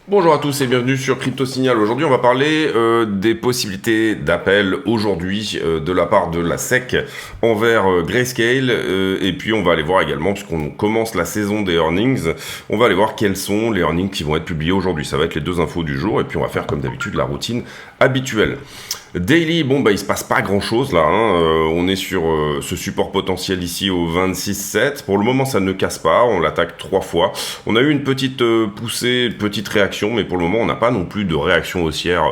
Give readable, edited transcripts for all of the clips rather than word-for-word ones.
Bonjour à tous et bienvenue sur Crypto Signal. Aujourd'hui, on va parler des possibilités d'appel aujourd'hui de la part de la SEC envers Grayscale. Et puis, on va aller voir également, puisqu'on commence la saison des earnings, on va aller voir quels sont les earnings qui vont être publiés aujourd'hui. Ça va être les deux infos du jour. Et puis, on va faire comme d'habitude la routine habituelle. Daily, il se passe pas grand chose là, on est sur ce support potentiel ici au 26,7, pour le moment ça ne casse pas, on l'attaque 3 fois, on a eu une petite poussée, une petite réaction, mais pour le moment on n'a pas non plus de réaction haussière,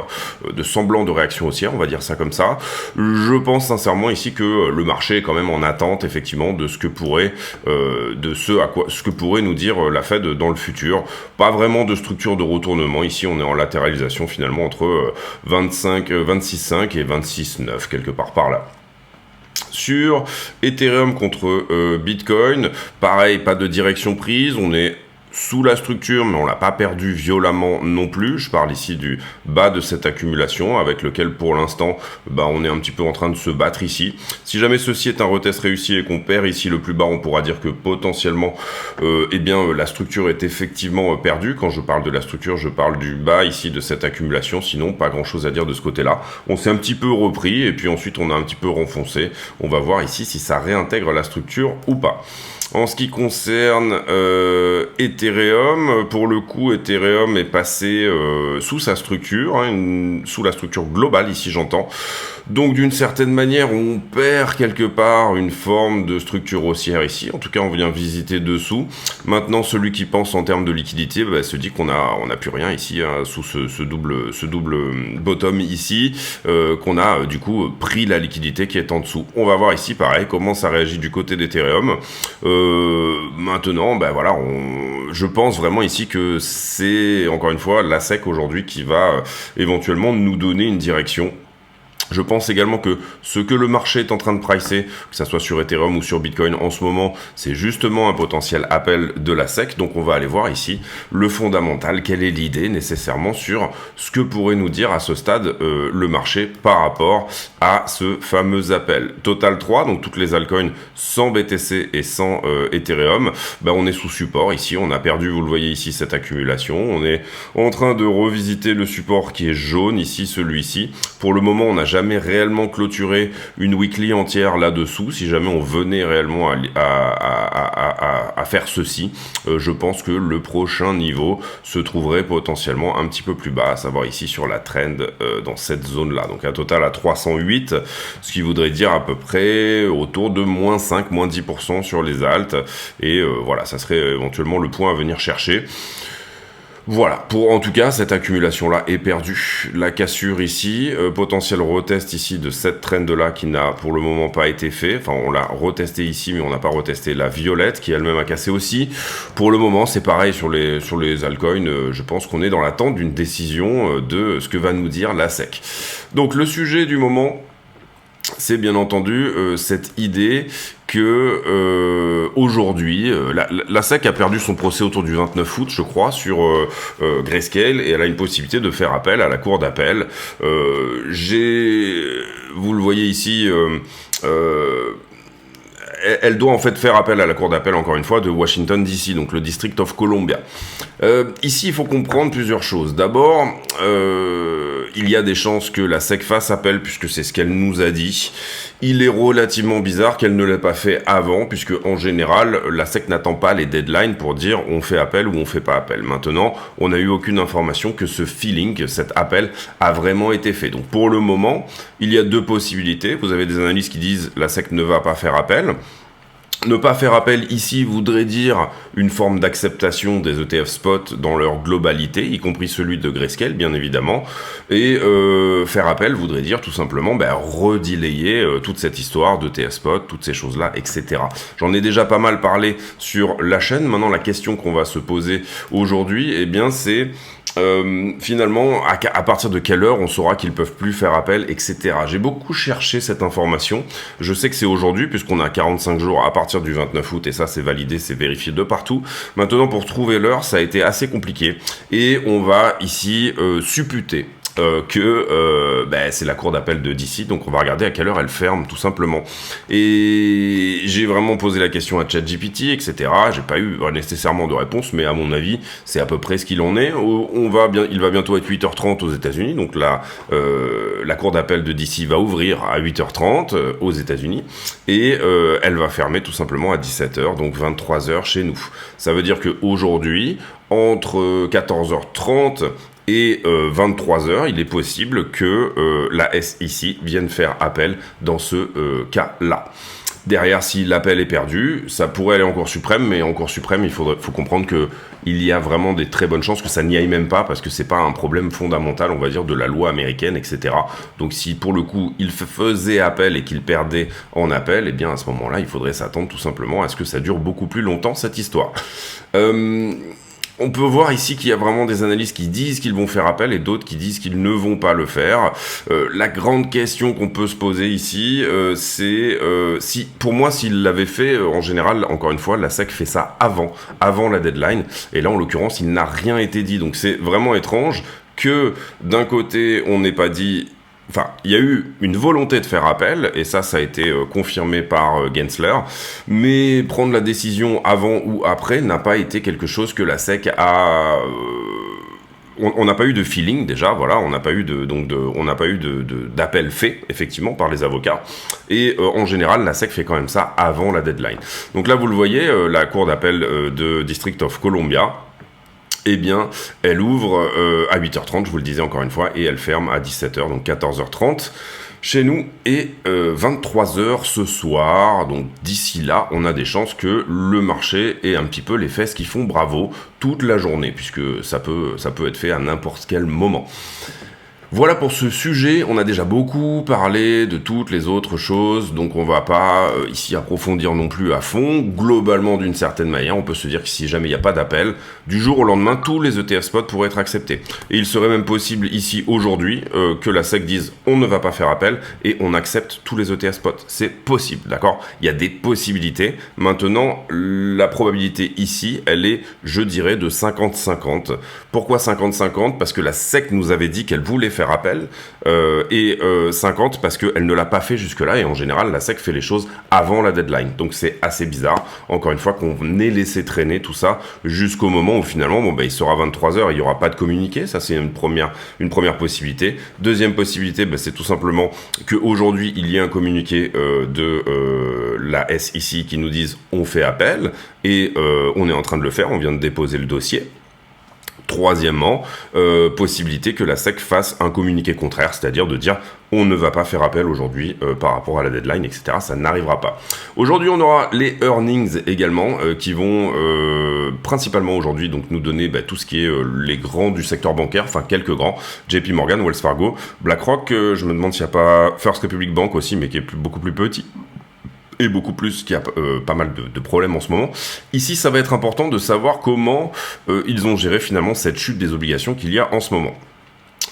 de semblant de réaction haussière, on va dire ça comme ça. Je pense sincèrement ici que le marché est quand même en attente effectivement de ce que pourrait, ce que pourrait nous dire la Fed dans le futur. Pas vraiment de structure de retournement, ici on est en latéralisation finalement entre 26,5 et 26,9 quelque part par là. Sur Ethereum contre Bitcoin, pareil, pas de direction prise, on est sous la structure, mais on l'a pas perdu violemment non plus. Je parle ici du bas de cette accumulation, avec lequel pour l'instant, on est un petit peu en train de se battre ici. Si jamais ceci est un retest réussi et qu'on perd ici le plus bas, on pourra dire que potentiellement, la structure est effectivement perdue. Quand je parle de la structure, je parle du bas ici de cette accumulation. Sinon, pas grand chose à dire de ce côté-là. On s'est un petit peu repris et puis ensuite on a un petit peu renfoncé. On va voir ici si ça réintègre la structure ou pas. En ce qui concerne Ethereum, pour le coup, Ethereum est passé sous sa structure, sous la structure globale, ici j'entends. Donc d'une certaine manière, on perd quelque part une forme de structure haussière ici. En tout cas, on vient visiter dessous. Maintenant, celui qui pense en termes de liquidité se dit qu'on a plus rien ici, sous ce double bottom ici, qu'on a du coup pris la liquidité qui est en dessous. On va voir ici, pareil, comment ça réagit du côté d'Ethereum. Maintenant, je pense vraiment ici que c'est, encore une fois, la SEC aujourd'hui qui va éventuellement nous donner une direction. Je pense également que ce que le marché est en train de pricer, que ça soit sur Ethereum ou sur Bitcoin en ce moment, c'est justement un potentiel appel de la SEC. Donc on va aller voir ici le fondamental, quelle est l'idée nécessairement sur ce que pourrait nous dire à ce stade le marché par rapport à ce fameux appel. Total 3, donc toutes les altcoins sans BTC et sans Ethereum, on est sous support ici, on a perdu, vous le voyez ici, cette accumulation. On est en train de revisiter le support qui est jaune ici, celui-ci. Pour le moment, on n'a jamais réellement clôturé une weekly entière là-dessous. Si jamais on venait réellement à faire ceci, je pense que le prochain niveau se trouverait potentiellement un petit peu plus bas, à savoir ici sur la trend dans cette zone-là. Donc un total à 308, ce qui voudrait dire à peu près autour de moins 5, moins 10% sur les alts. Et voilà, ça serait éventuellement le point à venir chercher. Voilà, pour en tout cas, cette accumulation-là est perdue. La cassure ici, potentiel retest ici de cette trend-là qui n'a pour le moment pas été fait. Enfin, on l'a retesté ici, mais on n'a pas retesté la violette qui elle-même a cassé aussi. Pour le moment, c'est pareil sur les altcoins. Je pense qu'on est dans l'attente d'une décision de ce que va nous dire la SEC. Donc, le sujet du moment, c'est bien entendu cette idée que aujourd'hui, la SEC a perdu son procès autour du 29 août, je crois, sur Grayscale, et elle a une possibilité de faire appel à la cour d'appel. Vous le voyez ici, elle doit en fait faire appel à la cour d'appel, encore une fois, de Washington DC, donc le District of Columbia. Ici, il faut comprendre plusieurs choses. D'abord, il y a des chances que la SEC fasse appel, puisque c'est ce qu'elle nous a dit. Il est relativement bizarre qu'elle ne l'ait pas fait avant, puisque en général, la SEC n'attend pas les deadlines pour dire on fait appel ou on fait pas appel. Maintenant, on n'a eu aucune information que ce feeling, que cet appel a vraiment été fait. Donc pour le moment, il y a deux possibilités. Vous avez des analystes qui disent la SEC ne va pas faire appel. Ne pas faire appel ici voudrait dire une forme d'acceptation des ETF spot dans leur globalité, y compris celui de Grayscale, bien évidemment. Et faire appel voudrait dire tout simplement redelayer toute cette histoire d'ETF spot, toutes ces choses-là, etc. J'en ai déjà pas mal parlé sur la chaîne. Maintenant, la question qu'on va se poser aujourd'hui, c'est finalement, à partir de quelle heure on saura qu'ils peuvent plus faire appel, etc. J'ai beaucoup cherché cette information. Je sais que c'est aujourd'hui, puisqu'on a 45 jours à partir du 29 août, et ça c'est validé, c'est vérifié de partout. Maintenant, pour trouver l'heure, ça a été assez compliqué. Et on va ici supputer c'est la cour d'appel de DC, donc on va regarder à quelle heure elle ferme, tout simplement. Et j'ai vraiment posé la question à ChatGPT, etc. J'ai pas eu nécessairement de réponse, mais à mon avis, c'est à peu près ce qu'il en est. Il va bientôt être 8h30 aux États-Unis, donc la cour d'appel de DC va ouvrir à 8h30 aux États-Unis, et elle va fermer tout simplement à 17h, donc 23h chez nous. Ça veut dire qu'aujourd'hui, entre 14h30 et 23h, il est possible que la SEC vienne faire appel dans ce cas-là. Derrière, si l'appel est perdu, ça pourrait aller en Cour suprême, mais en Cour suprême, faut comprendre qu'il y a vraiment des très bonnes chances que ça n'y aille même pas, parce que c'est pas un problème fondamental, on va dire, de la loi américaine, etc. Donc si pour le coup, il faisait appel et qu'il perdait en appel, eh bien à ce moment-là, il faudrait s'attendre tout simplement à ce que ça dure beaucoup plus longtemps, cette histoire. On peut voir ici qu'il y a vraiment des analystes qui disent qu'ils vont faire appel et d'autres qui disent qu'ils ne vont pas le faire. La grande question qu'on peut se poser ici, c'est pour moi, s'il l'avait fait, en général, encore une fois, la SEC fait ça avant la deadline. Et là, en l'occurrence, il n'a rien été dit. Donc c'est vraiment étrange que d'un côté, on n'ait pas dit... Enfin, il y a eu une volonté de faire appel, et ça a été confirmé par Gensler, mais prendre la décision avant ou après n'a pas été quelque chose que la SEC a... On n'a pas eu de feeling déjà, voilà, on n'a pas eu d'appel fait effectivement par les avocats, et en général la SEC fait quand même ça avant la deadline. Donc là vous le voyez, la cour d'appel de District of Columbia, eh bien, elle ouvre à 8h30, je vous le disais encore une fois, et elle ferme à 17h, donc 14h30 chez nous, et 23h ce soir. Donc d'ici là, on a des chances que le marché ait un petit peu les fesses qui font bravo toute la journée, puisque ça peut être fait à n'importe quel moment. Voilà pour ce sujet, on a déjà beaucoup parlé de toutes les autres choses, donc on va pas ici approfondir non plus à fond. Globalement, d'une certaine manière, on peut se dire que si jamais il n'y a pas d'appel, du jour au lendemain, tous les ETF spots pourraient être acceptés. Et il serait même possible ici aujourd'hui que la SEC dise on ne va pas faire appel et on accepte tous les ETF spots. C'est possible, d'accord ? Il y a des possibilités. Maintenant, la probabilité ici, elle est, je dirais, de 50-50. Pourquoi 50-50 ? Parce que la SEC nous avait dit qu'elle voulait faire appel, et 50 parce qu'elle ne l'a pas fait jusque-là, et en général la SEC fait les choses avant la deadline, donc c'est assez bizarre, encore une fois, qu'on ait laissé traîner tout ça jusqu'au moment où finalement il sera 23h, il n'y aura pas de communiqué. Ça c'est une première possibilité. Deuxième possibilité, c'est tout simplement qu'aujourd'hui il y ait un communiqué de la SEC qui nous dise on fait appel, et on est en train de le faire, on vient de déposer le dossier. Troisièmement, possibilité que la SEC fasse un communiqué contraire, c'est-à-dire de dire on ne va pas faire appel aujourd'hui par rapport à la deadline, etc. Ça n'arrivera pas. Aujourd'hui, on aura les earnings également qui vont principalement aujourd'hui donc nous donner tout ce qui est les grands du secteur bancaire, enfin quelques grands, JP Morgan, Wells Fargo, BlackRock, je me demande s'il n'y a pas First Republic Bank aussi, mais qui est beaucoup plus petit. Et beaucoup plus, qui a pas mal de problèmes en ce moment. Ici, ça va être important de savoir comment ils ont géré finalement cette chute des obligations qu'il y a en ce moment.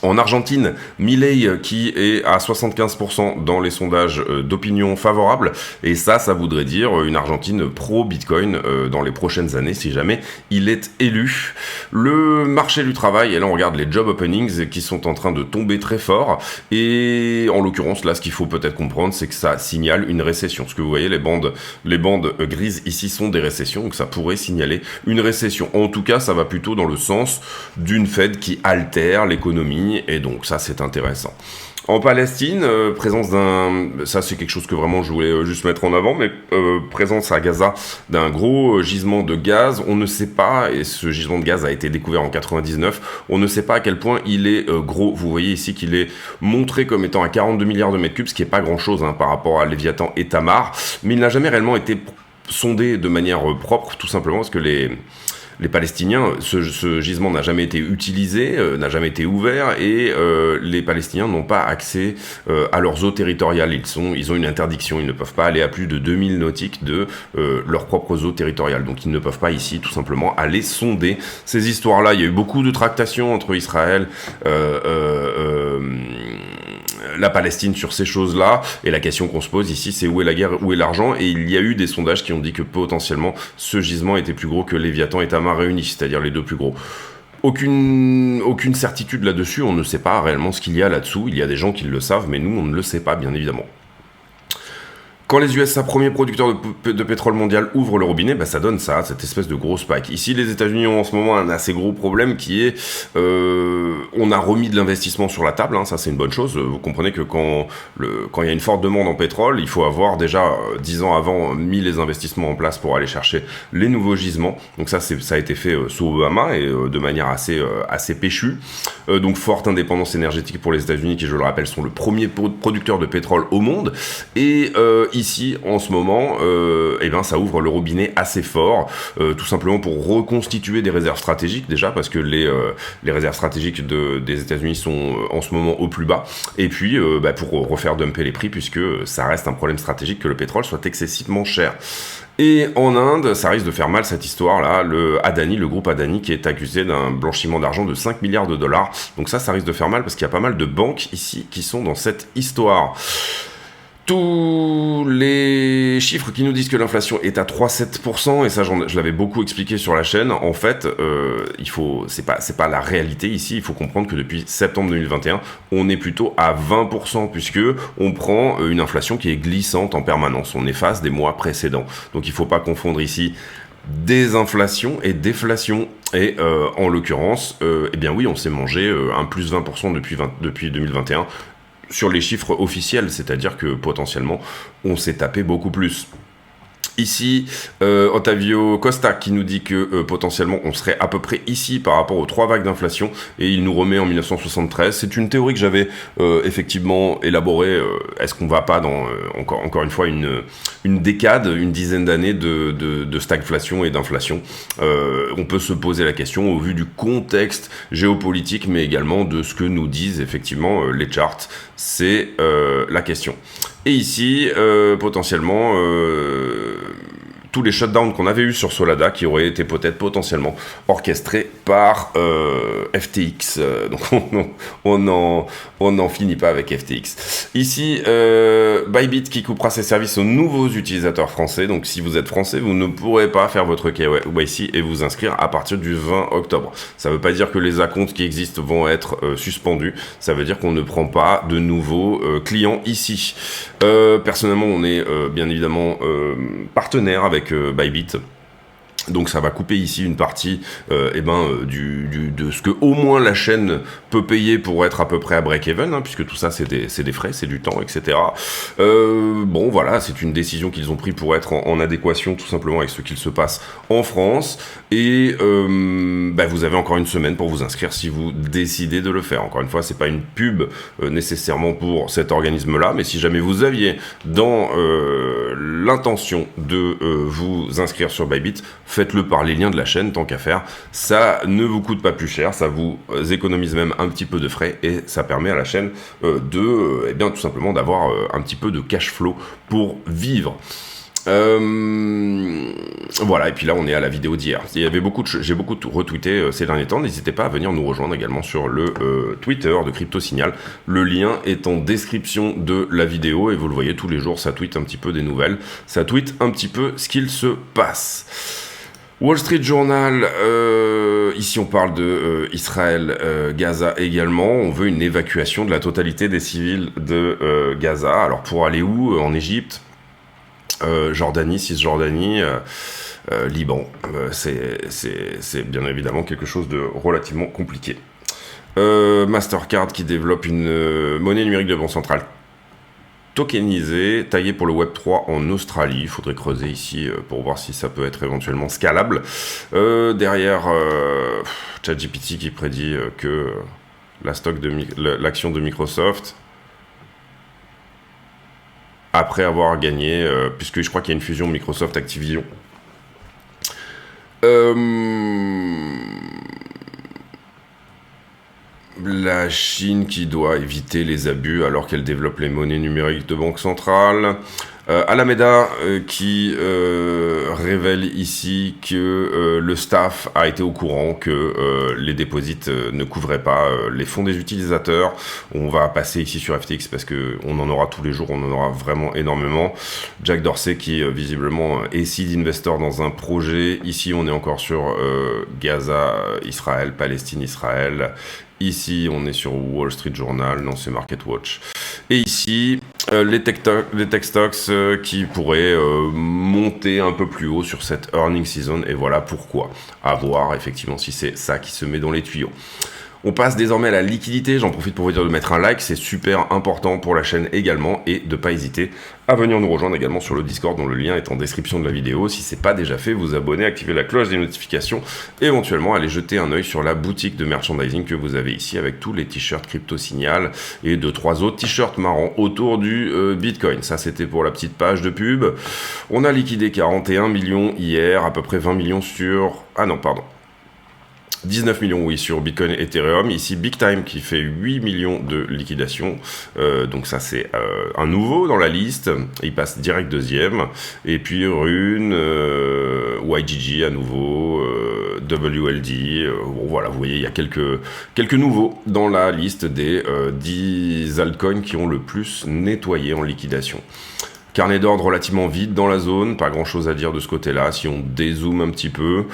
En Argentine, Milei qui est à 75% dans les sondages d'opinion favorable, et ça voudrait dire une Argentine pro-Bitcoin dans les prochaines années si jamais il est élu. Le marché du travail, et là on regarde les job openings qui sont en train de tomber très fort, et en l'occurrence là ce qu'il faut peut-être comprendre c'est que ça signale une récession. Ce que vous voyez, les bandes grises ici sont des récessions, donc ça pourrait signaler une récession. En tout cas ça va plutôt dans le sens d'une Fed qui altère l'économie, et donc ça c'est intéressant. En Palestine, présence ça c'est quelque chose que vraiment je voulais juste mettre en avant, mais présence à Gaza d'un gros gisement de gaz. On ne sait pas, et ce gisement de gaz a été découvert en 99, on ne sait pas à quel point il est gros. Vous voyez ici qu'il est montré comme étant à 42 milliards de mètres cubes, ce qui n'est pas grand chose par rapport à Léviathan et Tamar, mais il n'a jamais réellement été sondé de manière propre, tout simplement parce que les Palestiniens, ce gisement n'a jamais été utilisé, n'a jamais été ouvert, et les Palestiniens n'ont pas accès à leurs eaux territoriales. Ils ont une interdiction, ils ne peuvent pas aller à plus de 2000 nautiques de leurs propres eaux territoriales. Donc ils ne peuvent pas ici tout simplement aller sonder ces histoires-là. Il y a eu beaucoup de tractations entre Israël, la Palestine sur ces choses-là, et la question qu'on se pose ici c'est où est la guerre, où est l'argent, et il y a eu des sondages qui ont dit que potentiellement ce gisement était plus gros que Léviathan et Tamar réunis, c'est-à-dire les deux plus gros. aucune certitude là-dessus, on ne sait pas réellement ce qu'il y a là-dessous, il y a des gens qui le savent, mais nous on ne le sait pas bien évidemment. Quand les USA, premier producteur de pétrole mondial, ouvrent le robinet, bah ça donne ça, cette espèce de gros spike. Ici, les États-Unis ont en ce moment un assez gros problème qui est, on a remis de l'investissement sur la table, hein, ça c'est une bonne chose. Vous comprenez que quand il y a une forte demande en pétrole, il faut avoir déjà 10 ans avant mis les investissements en place pour aller chercher les nouveaux gisements. Donc ça a été fait sous Obama et de manière assez péchue. Donc forte indépendance énergétique pour les États-Unis, qui je le rappelle sont le premier producteur de pétrole au monde. Et ici, en ce moment, ça ouvre le robinet assez fort, tout simplement pour reconstituer des réserves stratégiques, déjà, parce que les réserves stratégiques des États-Unis sont en ce moment au plus bas, et puis pour refaire dumper les prix, puisque ça reste un problème stratégique que le pétrole soit excessivement cher. Et en Inde, ça risque de faire mal cette histoire-là, le groupe Adani, qui est accusé d'un blanchiment d'argent de 5 milliards de dollars. Donc ça risque de faire mal, parce qu'il y a pas mal de banques ici qui sont dans cette histoire. Tous les chiffres qui nous disent que l'inflation est à 3,7%, et ça je l'avais beaucoup expliqué sur la chaîne, en fait, c'est pas la réalité ici, il faut comprendre que depuis septembre 2021, on est plutôt à 20%, puisque on prend une inflation qui est glissante en permanence, on efface des mois précédents. Donc il faut pas confondre ici désinflation et déflation. Et en l'occurrence, oui, on s'est mangé un plus 20% depuis 2021, sur les chiffres officiels, c'est-à-dire que potentiellement, on s'est tapé beaucoup plus. Ici, Ottavio Costa qui nous dit que potentiellement on serait à peu près ici par rapport aux 3 vagues d'inflation, et il nous remet en 1973. C'est une théorie que j'avais effectivement élaborée. Est-ce qu'on va pas dans encore une fois une décade, une dizaine d'années de stagflation et d'inflation? On peut se poser la question au vu du contexte géopolitique, mais également de ce que nous disent effectivement les charts. C'est la question. Et ici, potentiellement, tous les shutdowns qu'on avait eu sur Solana, qui auraient été peut-être potentiellement orchestrés par FTX. Donc on n'en finit pas avec FTX. Ici, Bybit qui coupera ses services aux nouveaux utilisateurs français. Donc si vous êtes français, vous ne pourrez pas faire votre KYC et vous inscrire à partir du 20 octobre. Ça ne veut pas dire que les acomptes qui existent vont être suspendus. Ça veut dire qu'on ne prend pas de nouveaux clients ici. Personnellement, on est bien évidemment partenaire avec Bybit. Donc ça va couper ici une partie de ce que au moins la chaîne peut payer pour être à peu près à break-even, hein, puisque tout ça c'est des frais, c'est du temps, etc. Voilà, c'est une décision qu'ils ont pris pour être en adéquation tout simplement avec ce qu'il se passe en France. Et vous avez encore une semaine pour vous inscrire si vous décidez de le faire. Encore une fois, c'est pas une pub nécessairement pour cet organisme-là, mais si jamais vous aviez dans l'intention de vous inscrire sur Bybit, faites-le par les liens de la chaîne, tant qu'à faire. Ça ne vous coûte pas plus cher, ça vous économise même un petit peu de frais, et ça permet à la chaîne tout simplement d'avoir un petit peu de cash flow pour vivre. Voilà, et puis là on est à la vidéo d'hier. J'ai beaucoup retweeté ces derniers temps. N'hésitez pas à venir nous rejoindre également sur le Twitter de Crypto Signal. Le lien est en description de la vidéo, et vous le voyez tous les jours, ça tweet un petit peu des nouvelles, ça tweet un petit peu ce qu'il se passe. Wall Street Journal, ici on parle de Israël, Gaza également. On veut une évacuation de la totalité des civils de Gaza. Alors pour aller où? En Égypte, Jordanie, Cisjordanie, Liban. C'est bien évidemment quelque chose de relativement compliqué. Mastercard qui développe une monnaie numérique de banque centrale tokenisé, taillé pour le Web3 en Australie. Il faudrait creuser ici pour voir si ça peut être éventuellement scalable. Derrière, ChatGPT qui prédit que l'action de Microsoft, après avoir gagné, puisque je crois qu'il y a une fusion Microsoft-Activision, la Chine qui doit éviter les abus alors qu'elle développe les monnaies numériques de banque centrale. Alameda qui révèle ici que le staff a été au courant que les déposits ne couvraient pas les fonds des utilisateurs. On va passer ici sur FTX parce qu'on en aura tous les jours, on en aura vraiment énormément. Jack Dorsey qui visiblement est seed investor dans un projet. Ici on est encore sur Gaza, Israël, Palestine, Israël. Ici, on est sur Wall Street Journal, non, c'est Market Watch. Et ici, les tech stocks qui pourraient monter un peu plus haut sur cette earning season. Et voilà pourquoi. À voir, effectivement, si c'est ça qui se met dans les tuyaux. On passe désormais à la liquidité. J'en profite pour vous dire de mettre un like, c'est super important pour la chaîne également, et de ne pas hésiter à venir nous rejoindre également sur le Discord dont le lien est en description de la vidéo. Si ce n'est pas déjà fait, vous abonner, activer la cloche des notifications, et éventuellement aller jeter un œil sur la boutique de merchandising que vous avez ici avec tous les t-shirts Crypto Signal et 2-3 autres t-shirts marrants autour du Bitcoin. Ça, c'était pour la petite page de pub. On a liquidé 41 millions hier, à peu près 20 millions sur... Ah non, pardon. 19 millions, oui, sur Bitcoin et Ethereum. Ici, Big Time qui fait 8 millions de liquidation. Donc ça, c'est un nouveau dans la liste. Il passe direct deuxième. Et puis Rune, YGG à nouveau, WLD. Bon, voilà, vous voyez, il y a quelques nouveaux dans la liste des 10 altcoins qui ont le plus nettoyé en liquidation. Carnet d'ordre relativement vide dans la zone, pas grand chose à dire de ce côté-là. Si on dézoome un petit peu,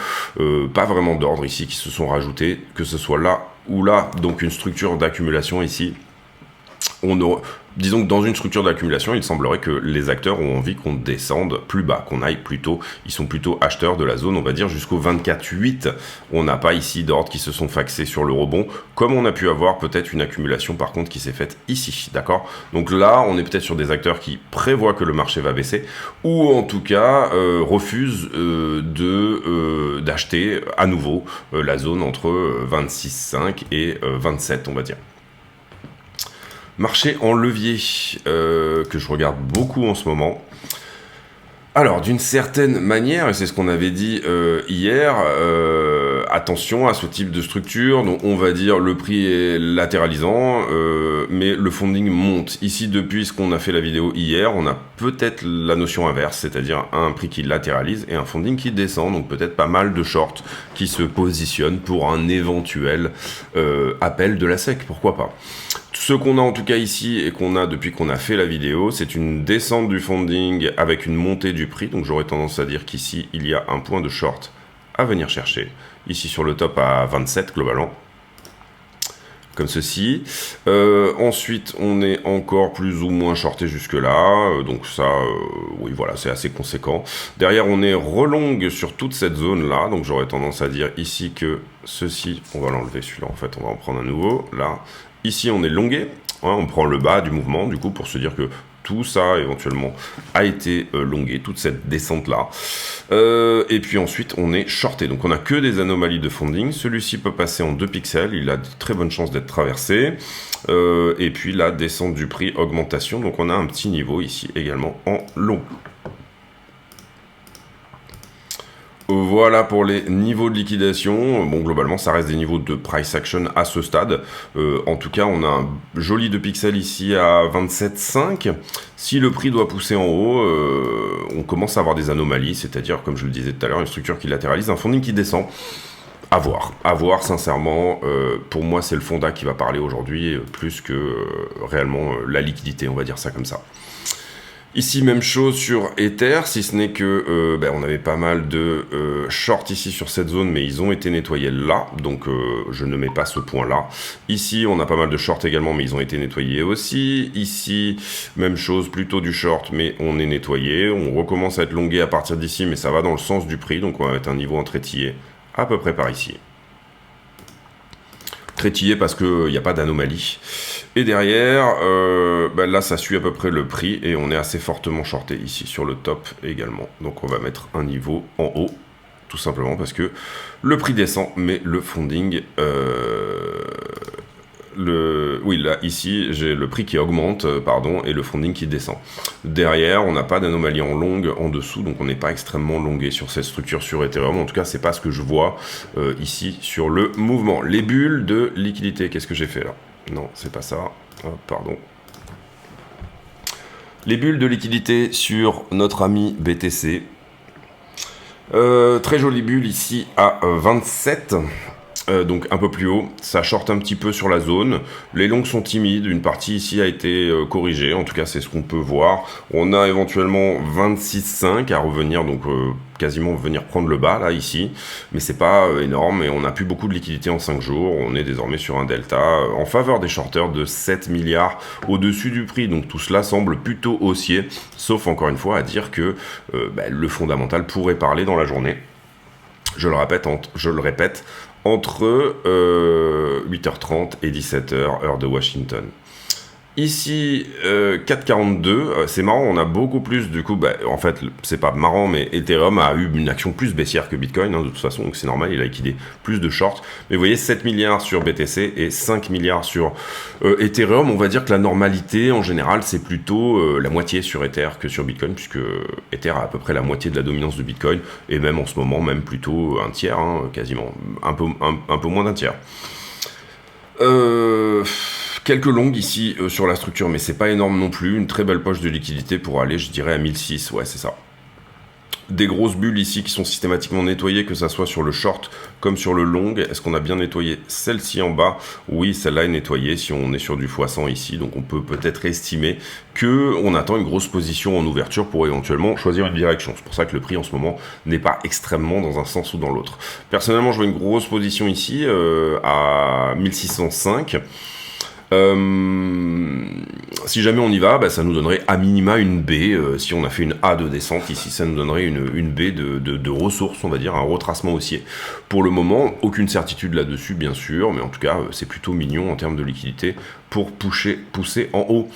pas vraiment d'ordre ici qui se sont rajoutés, que ce soit là ou là, donc une structure d'accumulation ici. Disons que dans une structure d'accumulation, il semblerait que les acteurs ont envie qu'on descende plus bas, qu'on aille plutôt, ils sont plutôt acheteurs de la zone, on va dire jusqu'au 24,8. On n'a pas ici d'ordre qui se sont faxés sur le rebond, comme on a pu avoir peut-être une accumulation par contre qui s'est faite ici, d'accord? Donc là, on est peut-être sur des acteurs qui prévoient que le marché va baisser, ou en tout cas refusent d'acheter à nouveau la zone entre 26,5 et 27, on va dire. Marché en levier, que je regarde beaucoup en ce moment. Alors, d'une certaine manière, et c'est ce qu'on avait dit hier, attention à ce type de structure. Donc, on va dire le prix est latéralisant, mais le funding monte. Ici, depuis ce qu'on a fait la vidéo hier, on a peut-être la notion inverse, c'est-à-dire un prix qui latéralise et un funding qui descend. Donc, peut-être pas mal de shorts qui se positionnent pour un éventuel appel de la SEC, pourquoi pas. Ce qu'on a en tout cas ici et qu'on a depuis qu'on a fait la vidéo, c'est une descente du funding avec une montée du prix. Donc j'aurais tendance à dire qu'ici, il y a un point de short à venir chercher. Ici sur le top à 27 globalement. Comme ceci. Ensuite, on est encore plus ou moins shorté jusque-là. Donc ça, oui, voilà, c'est assez conséquent. Derrière, on est relongue sur toute cette zone-là. Donc j'aurais tendance à dire ici que ceci, on va l'enlever celui-là, en fait, on va en prendre un nouveau. Là, ici, on est longué. Hein, on prend le bas du mouvement, du coup, pour se dire que tout ça, éventuellement, a été longué, toute cette descente-là. Et puis ensuite, on est shorté. Donc, on n'a que des anomalies de funding. Celui-ci peut passer en 2 pixels. Il a de très bonnes chances d'être traversé. Et puis, la descente du prix, augmentation. Donc, on a un petit niveau ici également en long. Voilà pour les niveaux de liquidation. Bon, globalement, ça reste des niveaux de price action à ce stade. En tout cas, on a un joli 2 pixels ici à 27,5. Si le prix doit pousser en haut, on commence à avoir des anomalies, c'est-à-dire, comme je le disais tout à l'heure, une structure qui latéralise, un funding qui descend. À voir sincèrement. Pour moi, c'est le fonda qui va parler aujourd'hui, plus que réellement la liquidité, on va dire ça comme ça. Ici, même chose sur Ether, si ce n'est que on avait pas mal de shorts ici sur cette zone, mais ils ont été nettoyés là, donc je ne mets pas ce point-là. Ici, on a pas mal de shorts également, mais ils ont été nettoyés aussi. Ici, même chose, plutôt du short, mais on est nettoyé. On recommence à être longué à partir d'ici, mais ça va dans le sens du prix, donc on va mettre un niveau en trétillé à peu près par ici. Trétillé parce qu'il n'y a pas d'anomalie. Et derrière, là ça suit à peu près le prix et on est assez fortement shorté ici sur le top également. Donc on va mettre un niveau en haut, tout simplement parce que le prix descend, mais le funding... Oui, là, ici, j'ai le prix qui augmente, et le funding qui descend. Derrière, on n'a pas d'anomalie en longue en dessous, donc on n'est pas extrêmement longué sur cette structure sur Ethereum. En tout cas, c'est pas ce que je vois ici sur le mouvement. Les bulles de liquidité, qu'est-ce que j'ai fait là? Non, c'est pas ça. Pardon. Les bulles de liquidité sur notre ami BTC. Très jolie bulle ici à 27. Donc un peu plus haut, ça short un petit peu sur la zone, les longues sont timides, une partie ici a été corrigée, en tout cas c'est ce qu'on peut voir, on a éventuellement 26,5 à revenir, donc quasiment venir prendre le bas là ici, mais c'est pas énorme et on n'a plus beaucoup de liquidité en 5 jours, on est désormais sur un delta en faveur des shorters de 7 milliards au-dessus du prix, donc tout cela semble plutôt haussier, sauf encore une fois à dire que le fondamental pourrait parler dans la journée. Je le répète, entre 8h30 et 17h, heure de Washington. Ici, 4,42, c'est marrant, on a beaucoup plus, du coup, en fait, c'est pas marrant, mais Ethereum a eu une action plus baissière que Bitcoin, de toute façon, donc c'est normal, il a liquidé plus de shorts. Mais vous voyez, 7 milliards sur BTC et 5 milliards sur Ethereum, on va dire que la normalité, en général, c'est plutôt la moitié sur Ether que sur Bitcoin, puisque Ether a à peu près la moitié de la dominance de Bitcoin, et même en ce moment, même plutôt un tiers, quasiment, un peu moins d'un tiers. Quelques longues ici sur la structure, mais c'est pas énorme non plus. Une très belle poche de liquidité pour aller, je dirais, à 1006. Ouais, c'est ça. Des grosses bulles ici qui sont systématiquement nettoyées, que ça soit sur le short comme sur le long. Est-ce qu'on a bien nettoyé celle-ci en bas? Oui, celle-là est nettoyée si on est sur du x100 ici. Donc on peut peut-être estimer qu'on attend une grosse position en ouverture pour éventuellement choisir une direction. C'est pour ça que le prix en ce moment n'est pas extrêmement dans un sens ou dans l'autre. Personnellement, je vois une grosse position ici à 1605. Si jamais on y va, ça nous donnerait à minima une B. Si on a fait une A de descente, ici ça nous donnerait une B de ressources, on va dire, un retracement haussier. Pour le moment, aucune certitude là-dessus, bien sûr, mais en tout cas, c'est plutôt mignon en termes de liquidité pour pousser en haut.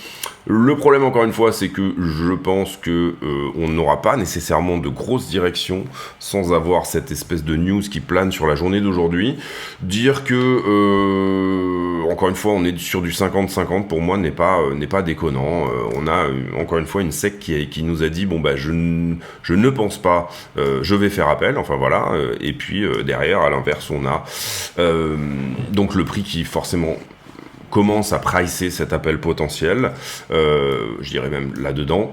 Le problème, encore une fois, c'est que je pense que on n'aura pas nécessairement de grosses directions sans avoir cette espèce de news qui plane sur la journée d'aujourd'hui. Dire que, encore une fois, on est sur du 50-50, pour moi, n'est pas déconnant. On a, encore une fois, une SEC qui nous a dit, je ne pense pas, je vais faire appel, enfin voilà. Et puis, derrière, à l'inverse, on a donc le prix qui, forcément, commence à pricer cet appel potentiel, je dirais même là-dedans.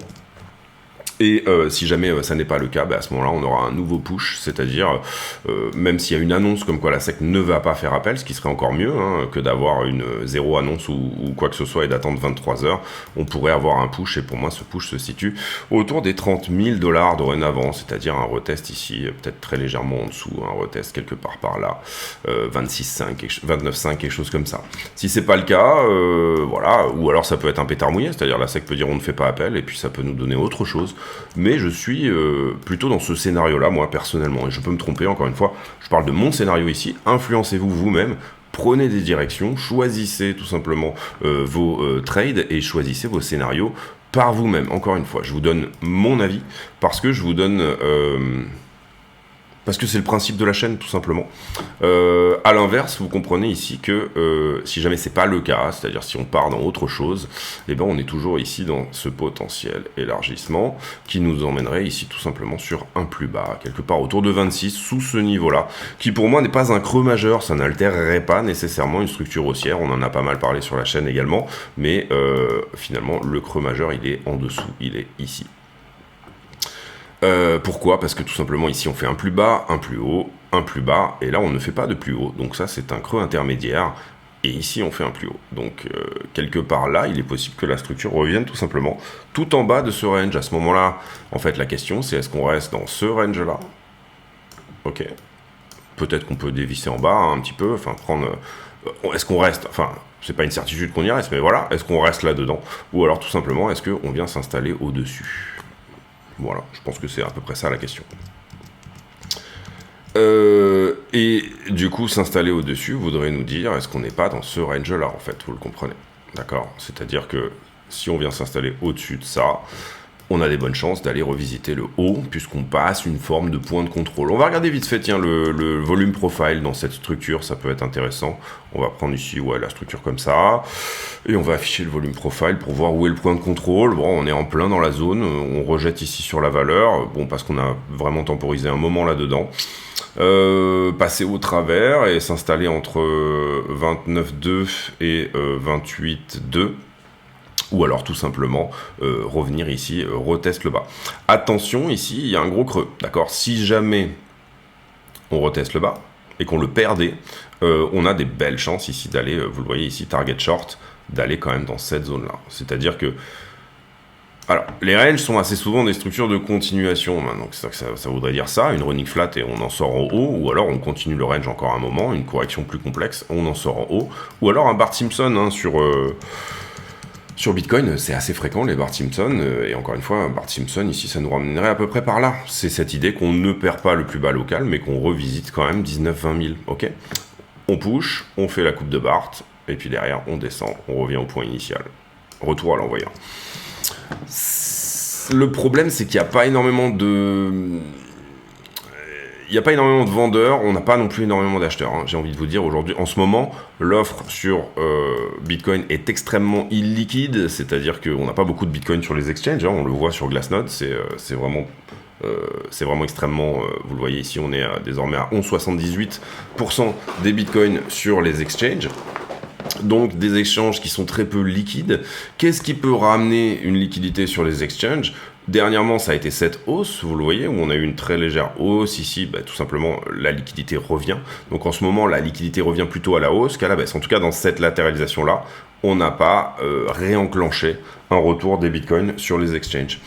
Et si jamais ça n'est pas le cas, à ce moment-là, on aura un nouveau push, c'est-à-dire, même s'il y a une annonce comme quoi la SEC ne va pas faire appel, ce qui serait encore mieux que d'avoir une zéro annonce ou quoi que ce soit et d'attendre 23 heures, on pourrait avoir un push, et pour moi, ce push se situe autour des 30 000 $ dorénavant, c'est-à-dire un retest ici, peut-être très légèrement en dessous, un retest quelque part par là, 26,5, 29,5, quelque chose comme ça. Si c'est pas le cas, voilà, ou alors ça peut être un pétard mouillé, c'est-à-dire la SEC peut dire on ne fait pas appel, et puis ça peut nous donner autre chose. Mais je suis plutôt dans ce scénario-là, moi, personnellement. Et je peux me tromper, encore une fois, je parle de mon scénario ici. Influencez-vous vous-même, prenez des directions, choisissez tout simplement vos trades et choisissez vos scénarios par vous-même. Encore une fois, je vous donne mon avis parce que je vous donne... parce que c'est le principe de la chaîne, tout simplement. À l'inverse, vous comprenez ici que si jamais c'est pas le cas, c'est-à-dire si on part dans autre chose, on est toujours ici dans ce potentiel élargissement qui nous emmènerait ici tout simplement sur un plus bas, quelque part autour de 26, sous ce niveau-là, qui pour moi n'est pas un creux majeur, ça n'altérerait pas nécessairement une structure haussière, on en a pas mal parlé sur la chaîne également, mais finalement le creux majeur il est en dessous, il est ici. Pourquoi? Parce que tout simplement ici on fait un plus bas, un plus haut, un plus bas, et là on ne fait pas de plus haut, donc ça c'est un creux intermédiaire, et ici on fait un plus haut. Donc quelque part là, il est possible que la structure revienne tout simplement tout en bas de ce range. À ce moment-là, en fait la question c'est est-ce qu'on reste dans ce range-là? Ok. Peut-être qu'on peut dévisser en bas un petit peu, enfin prendre... est-ce qu'on reste, enfin c'est pas une certitude qu'on y reste, mais voilà, est-ce qu'on reste là-dedans? Ou alors tout simplement, est-ce qu'on vient s'installer au-dessus? Voilà, je pense que c'est à peu près ça la question. Et du coup, s'installer au-dessus voudrait nous dire, est-ce qu'on n'est pas dans ce range-là, en fait, vous le comprenez. D'accord? C'est-à-dire que si on vient s'installer au-dessus de ça, on a des bonnes chances d'aller revisiter le haut, puisqu'on passe une forme de point de contrôle. On va regarder vite fait, tiens, le volume profile dans cette structure, ça peut être intéressant. On va prendre ici, la structure comme ça, et on va afficher le volume profile pour voir où est le point de contrôle. Bon, on est en plein dans la zone, on rejette ici sur la valeur, bon, parce qu'on a vraiment temporisé un moment là-dedans. Passer au travers et s'installer entre 29,2 et 28,2. ou alors tout simplement revenir ici, reteste le bas. Attention, ici, il y a un gros creux, d'accord? Si jamais on reteste le bas et qu'on le perdait, on a des belles chances ici d'aller, vous le voyez ici, target short, d'aller quand même dans cette zone-là. C'est-à-dire que alors, les ranges sont assez souvent des structures de continuation, donc ça voudrait dire ça, une running flat et on en sort en haut, ou alors on continue le range encore un moment, une correction plus complexe, on en sort en haut, ou alors un Bart Simpson hein, sur Bitcoin, c'est assez fréquent les Bart Simpson, et encore une fois, Bart Simpson ici ça nous ramènerait à peu près par là. C'est cette idée qu'on ne perd pas le plus bas local, mais qu'on revisite quand même 19-20 000, ok? On push, on fait la coupe de Bart, et puis derrière on descend, on revient au point initial. Retour à l'envoyeur. Le problème, c'est qu'il n'y a pas énormément de... Il n'y a pas énormément de vendeurs, on n'a pas non plus énormément d'acheteurs. Hein. J'ai envie de vous dire, aujourd'hui, en ce moment, l'offre sur Bitcoin est extrêmement illiquide, c'est-à-dire qu'on n'a pas beaucoup de Bitcoin sur les exchanges, hein. On le voit sur Glassnode, c'est vraiment extrêmement, vous le voyez ici, on est désormais à 11,78% des Bitcoins sur les exchanges. Donc des échanges qui sont très peu liquides. Qu'est-ce qui peut ramener une liquidité sur les exchanges? Dernièrement, ça a été cette hausse, vous le voyez, où on a eu une très légère hausse ici, tout simplement la liquidité revient. Donc en ce moment, la liquidité revient plutôt à la hausse qu'à la baisse. En tout cas, dans cette latéralisation-là, on n'a pas réenclenché un retour des bitcoins sur les exchanges.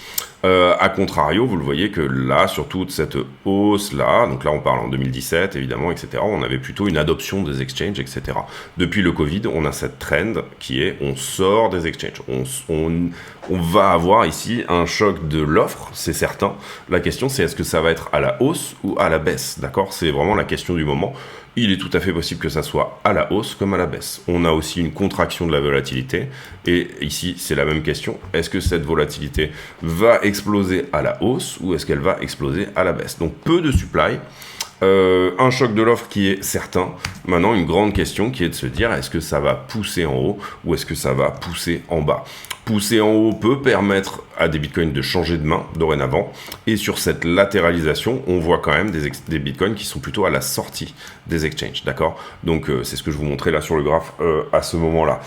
A contrario, vous le voyez que là, sur toute cette hausse-là, donc là on parle en 2017 évidemment, etc., on avait plutôt une adoption des exchanges, etc. Depuis le Covid, on a cette trend qui est on sort des exchanges. On va avoir ici un choc de l'offre, c'est certain. La question c'est est-ce que ça va être à la hausse ou à la baisse, d'accord? C'est vraiment la question du moment. Il est tout à fait possible que ça soit à la hausse comme à la baisse. On a aussi une contraction de la volatilité. Et ici, c'est la même question. Est-ce que cette volatilité va exploser à la hausse ou est-ce qu'elle va exploser à la baisse? Donc, peu de supply. Un choc de l'offre qui est certain. Maintenant, une grande question qui est de se dire, est-ce que ça va pousser en haut ou est-ce que ça va pousser en bas? Pousser en haut peut permettre à des bitcoins de changer de main dorénavant. Et sur cette latéralisation, on voit quand même des bitcoins qui sont plutôt à la sortie des exchanges. D'accord? Donc, c'est ce que je vous montrais là sur le graphe à ce moment-là.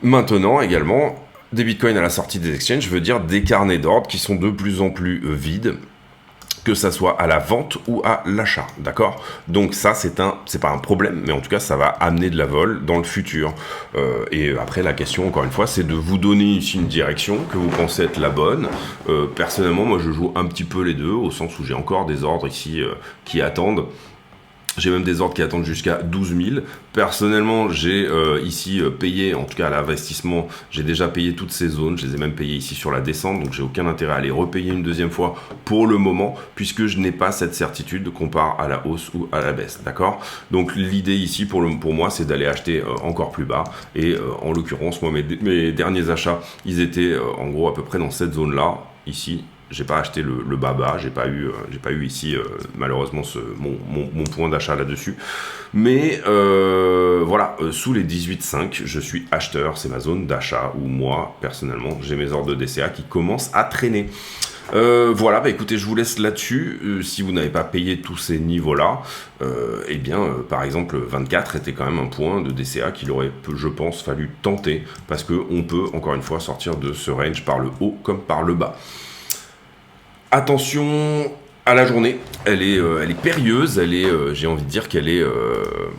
Maintenant, également, des bitcoins à la sortie des exchanges veut dire des carnets d'ordre qui sont de plus en plus vides, que ça soit à la vente ou à l'achat, d'accord? Donc ça, c'est pas un problème, mais en tout cas, ça va amener de la vol dans le futur. Et après, la question, encore une fois, c'est de vous donner ici une direction que vous pensez être la bonne. Personnellement, moi, je joue un petit peu les deux, au sens où j'ai encore des ordres ici qui attendent. J'ai même des ordres qui attendent jusqu'à 12 000. Personnellement, j'ai ici payé, en tout cas à l'investissement, j'ai déjà payé toutes ces zones. Je les ai même payées ici sur la descente, donc j'ai aucun intérêt à les repayer une deuxième fois pour le moment, puisque je n'ai pas cette certitude qu'on part à la hausse ou à la baisse, d'accord? Donc l'idée ici pour moi, c'est d'aller acheter encore plus bas. Et en l'occurrence, moi, mes derniers achats, ils étaient en gros à peu près dans cette zone-là, ici. J'ai pas acheté le baba, j'ai pas eu ici malheureusement mon point d'achat là-dessus. Mais voilà, sous les 18,5, je suis acheteur, c'est ma zone d'achat où moi, personnellement, j'ai mes ordres de DCA qui commencent à traîner. Voilà, écoutez, je vous laisse là-dessus. Si vous n'avez pas payé tous ces niveaux-là, eh bien, par exemple, 24 était quand même un point de DCA qu'il aurait, je pense, fallu tenter parce qu'on peut, encore une fois, sortir de ce range par le haut comme par le bas. Attention à la journée, elle est périlleuse, j'ai envie de dire qu'elle est,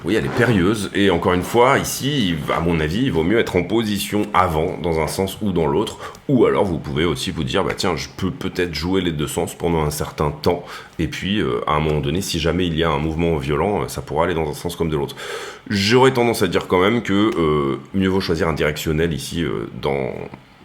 elle est périlleuse. Et encore une fois, ici, à mon avis, il vaut mieux être en position avant, dans un sens ou dans l'autre. Ou alors, vous pouvez aussi vous dire, tiens, je peux peut-être jouer les deux sens pendant un certain temps. Et puis, à un moment donné, si jamais il y a un mouvement violent, ça pourra aller dans un sens comme de l'autre. J'aurais tendance à dire quand même que mieux vaut choisir un directionnel ici dans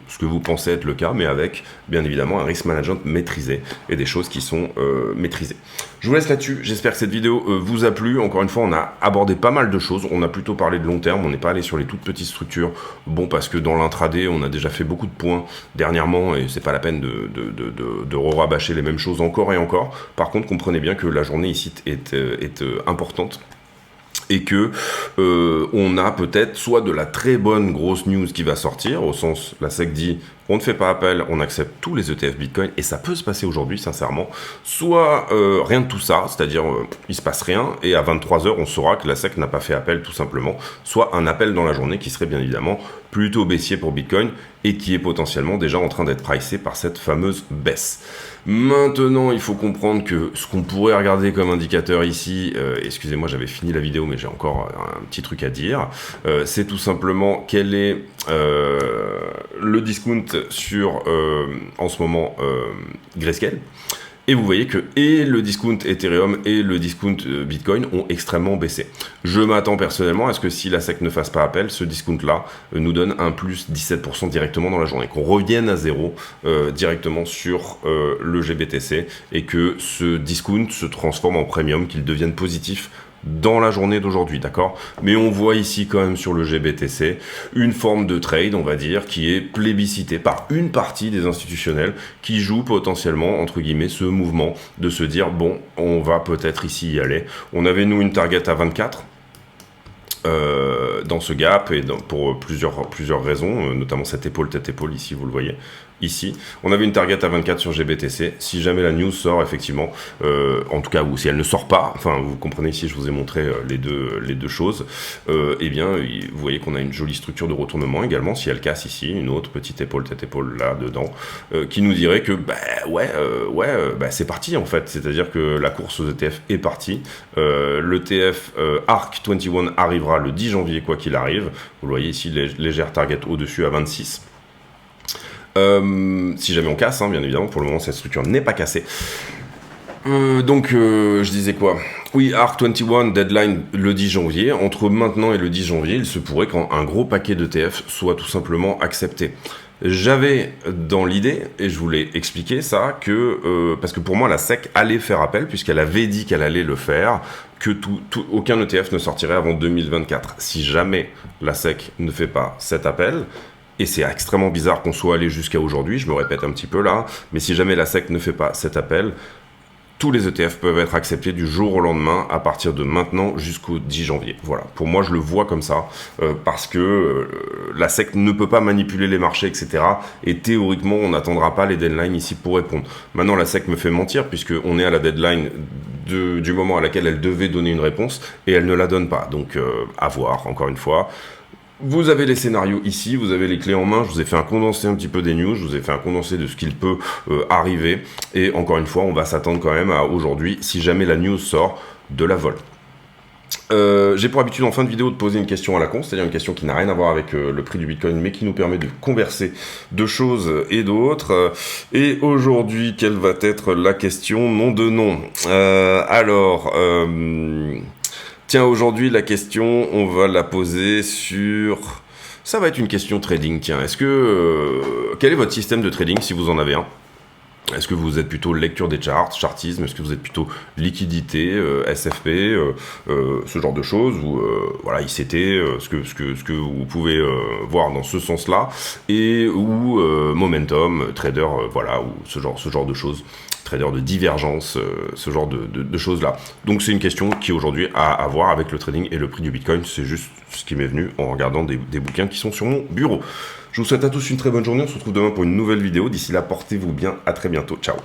ce que vous pensez être le cas, mais avec, bien évidemment, un risk management maîtrisé et des choses qui sont maîtrisées. Je vous laisse là-dessus. J'espère que cette vidéo vous a plu. Encore une fois, on a abordé pas mal de choses. On a plutôt parlé de long terme. On n'est pas allé sur les toutes petites structures. Bon, parce que dans l'intraday, on a déjà fait beaucoup de points dernièrement et c'est pas la peine de rabâcher les mêmes choses encore et encore. Par contre, comprenez bien que la journée ici est importante. Et que on a peut-être soit de la très bonne grosse news qui va sortir, au sens la SEC dit on ne fait pas appel, on accepte tous les ETF Bitcoin, et ça peut se passer aujourd'hui, sincèrement. Soit rien de tout ça, c'est-à-dire il se passe rien, et à 23h, on saura que la SEC n'a pas fait appel, tout simplement. Soit un appel dans la journée qui serait bien évidemment plutôt baissier pour Bitcoin, et qui est potentiellement déjà en train d'être pricé par cette fameuse baisse. Maintenant, il faut comprendre que ce qu'on pourrait regarder comme indicateur ici, excusez-moi, j'avais fini la vidéo, mais j'ai encore un petit truc à dire, c'est tout simplement quel est le discount sur, en ce moment, Grayscale. Et vous voyez que et le discount Ethereum et le discount Bitcoin ont extrêmement baissé. Je m'attends personnellement à ce que si la SEC ne fasse pas appel, ce discount-là nous donne un plus 17% directement dans la journée, qu'on revienne à zéro directement sur le GBTC et que ce discount se transforme en premium, qu'il devienne positif dans la journée d'aujourd'hui, d'accord? Mais on voit ici quand même sur le GBTC une forme de trade, on va dire, qui est plébiscitée par une partie des institutionnels qui jouent potentiellement, entre guillemets, ce mouvement de se dire, bon, on va peut-être ici y aller. On avait, nous, une target à 24 dans ce gap, et pour plusieurs raisons, notamment cette épaule, tête épaule, ici, vous le voyez. Ici, on avait une target à 24 sur GBTC. Si jamais la news sort, effectivement, en tout cas, ou si elle ne sort pas, enfin, vous comprenez ici, je vous ai montré les deux choses, eh bien, vous voyez qu'on a une jolie structure de retournement également, si elle casse ici, une autre petite épaule, tête épaule là, dedans, qui nous dirait que, c'est parti, en fait. C'est-à-dire que la course aux ETF est partie. L'ETF ARK 21 arrivera le 10 janvier, quoi qu'il arrive. Vous le voyez ici, légère target au-dessus à 26. Si jamais on casse, hein, bien évidemment, pour le moment cette structure n'est pas cassée. Je disais quoi? Oui, ARK 21, deadline le 10 janvier. Entre maintenant et le 10 janvier, il se pourrait qu'un gros paquet d'ETF soit tout simplement accepté. J'avais dans l'idée, et je voulais expliquer ça, que parce que pour moi la SEC allait faire appel, puisqu'elle avait dit qu'elle allait le faire, que aucun ETF ne sortirait avant 2024. Si jamais la SEC ne fait pas cet appel, et c'est extrêmement bizarre qu'on soit allé jusqu'à aujourd'hui, je me répète un petit peu là, mais si jamais la SEC ne fait pas cet appel, tous les ETF peuvent être acceptés du jour au lendemain à partir de maintenant jusqu'au 10 janvier. Voilà, pour moi je le vois comme ça, parce que la SEC ne peut pas manipuler les marchés, etc. Et théoriquement, on n'attendra pas les deadlines ici pour répondre. Maintenant, la SEC me fait mentir, puisqu'on est à la deadline du moment à laquelle elle devait donner une réponse, et elle ne la donne pas. Donc, à voir, encore une fois. Vous avez les scénarios ici, vous avez les clés en main, je vous ai fait un condensé un petit peu des news, je vous ai fait un condensé de ce qu'il peut arriver, et encore une fois, on va s'attendre quand même à aujourd'hui, si jamais la news sort, de la vol. J'ai pour habitude en fin de vidéo de poser une question à la con, c'est-à-dire une question qui n'a rien à voir avec le prix du Bitcoin, mais qui nous permet de converser de choses et d'autres. Et aujourd'hui, quelle va être la question? Nom de nom. Tiens, aujourd'hui, la question, on va la poser sur... Ça va être une question trading, tiens. Quel est votre système de trading, si vous en avez un? Est-ce que vous êtes plutôt lecture des charts, chartisme? Est-ce que vous êtes plutôt liquidité, SFP, ce genre de choses, ou ICT, ce que vous pouvez voir dans ce sens-là, ou momentum, trader, ou ce genre de choses. Trader de divergence, ce genre de choses-là. Donc c'est une question qui aujourd'hui a à voir avec le trading et le prix du Bitcoin. C'est juste ce qui m'est venu en regardant des bouquins qui sont sur mon bureau. Je vous souhaite à tous une très bonne journée. On se retrouve demain pour une nouvelle vidéo. D'ici là, portez-vous bien. À très bientôt. Ciao.